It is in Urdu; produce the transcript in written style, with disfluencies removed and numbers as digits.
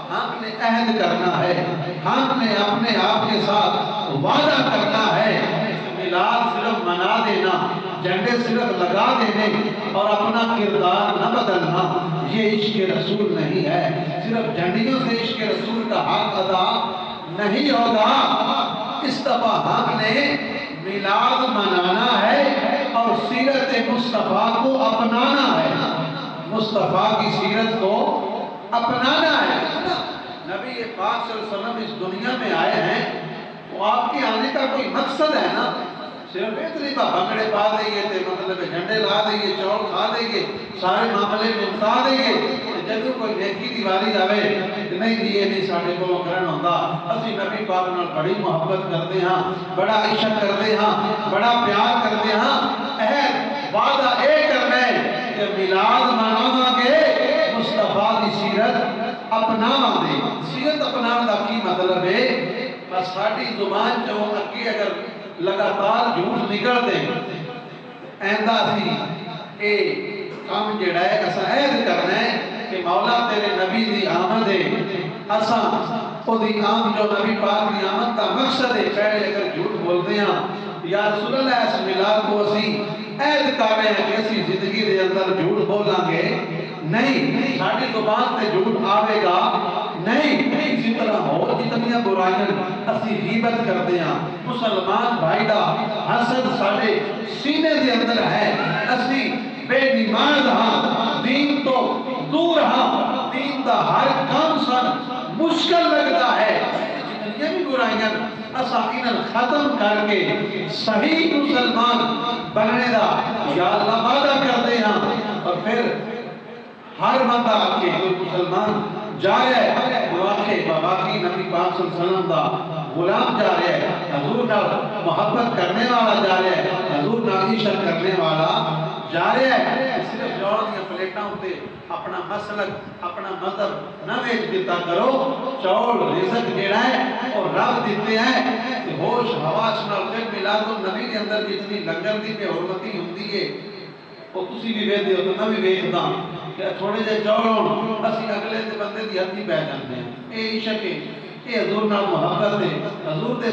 ہم نے عہد کرنا ہے، ہم نے اپنے آپ کے ساتھ وعدہ کرنا ہے کہ میلاد صرف منا دینا، جھنڈے صرف لگا دینے اور اپنا کردار نہ بدلنا یہ عشق رسول نہیں ہے۔ صرف جھنڈیوں سے عشق رسول کا حق ادا نہیں ہوگا۔ اس دفعہ ہم نے میلاد منانا ہے اور سیرت مصطفیٰ کو اپنانا ہے، مصطفیٰ کی سیرت کو اپنانا ہے۔ نبی پاک صلی اللہ علیہ وسلم اس دنیا میں آئے ہیں، تو آپ کے آنے کا کوئی مقصد ہے نا، صرف اتنی بھنگڑے پا دیں گے تے مطلب جھنڈے لا دیں گے، چول کھا دیں گے، سارے معاملے نمٹا دیں گے، جدو کوئی نیکی دیوالی جاوے نہیں جی یہ نہیں ساڑھے کو کرن ہوندہ، اسی نبی پاک نال بڑی محبت کرتے ہیں، بڑا عشق کرتے ہیں، بڑا پیار کرتے ہیں۔ عہد وعدہ اے کرنا ہے کہ میلاد مناواں گے، مصطفیٰ کی سیرت اپناواں دے۔ سیرت اپناواں دا کی مطلب ہے؟ بس ساڑھی زبان چاہوں اکی اگر لگاتار جھوٹ نکل دیں ایندہ سی اے کام جڑا ہے اسا عہد کرنا ہے کہ مولا تیرے نبی دی آمد ہے، اسا او دی آمد جو نبی پاک دی آمد کا مقصد ہے، پہلے اگر جھوٹ بولتے ہیں یا رسول اللہ اس میلاد کو اسی عہد کر رہے ہیں کہ اسی زندگی دے اندر جھوٹ بولیں گے نہیں، ساڑھی زبان سے جھوٹ آوے گا نہیں۔ اسی طرح ہو جتنی برائیاں اسی غیبت کرتے ہیں، مسلمان بھائی دا حسد ساڑھے سینے دے اندر ہے، اسی بے نماز ہاں، دین تو دور ہاں، دین دا ہر کام سن مشکل لگتا ہے۔ جتنی بھی برائیاں اسا انہاں ختم کر کے صحیح مسلمان بننے دا یا اللہ وعدہ کرتے ہیں، اور پھر ہر بندہ آکے کوئی مسلمان جا رہا ہے وہ آکے باقی نبی پاک صلی اللہ علیہ وسلم دا غلام جا رہا ہے، حضور نال محبت کرنے والا جا رہا ہے، حضور نال عشق کرنے والا جا رہا ہے۔ صرف جوڑ دیا پلیٹاں ہوتے اپنا مسلک اپنا مذہب نہ ویچ دیتا کرو، چول رزق جیڑا ہے اور رب دیتے ہیں کہ ہوش حواس نال پھر میلاد النبی کے اندر جتنی لنگر دی پہ حرمتی ہوندی ہے وہ تسی بھی ویچ دیو تو نہ بھی ویچ دا کہ تھوڑے جے چولوں اسی اگلے دے بندے دی ہتھی بہ جاندے ہیں۔ اے عشق ہے، اے حضور نال محبت ہے، حضور دے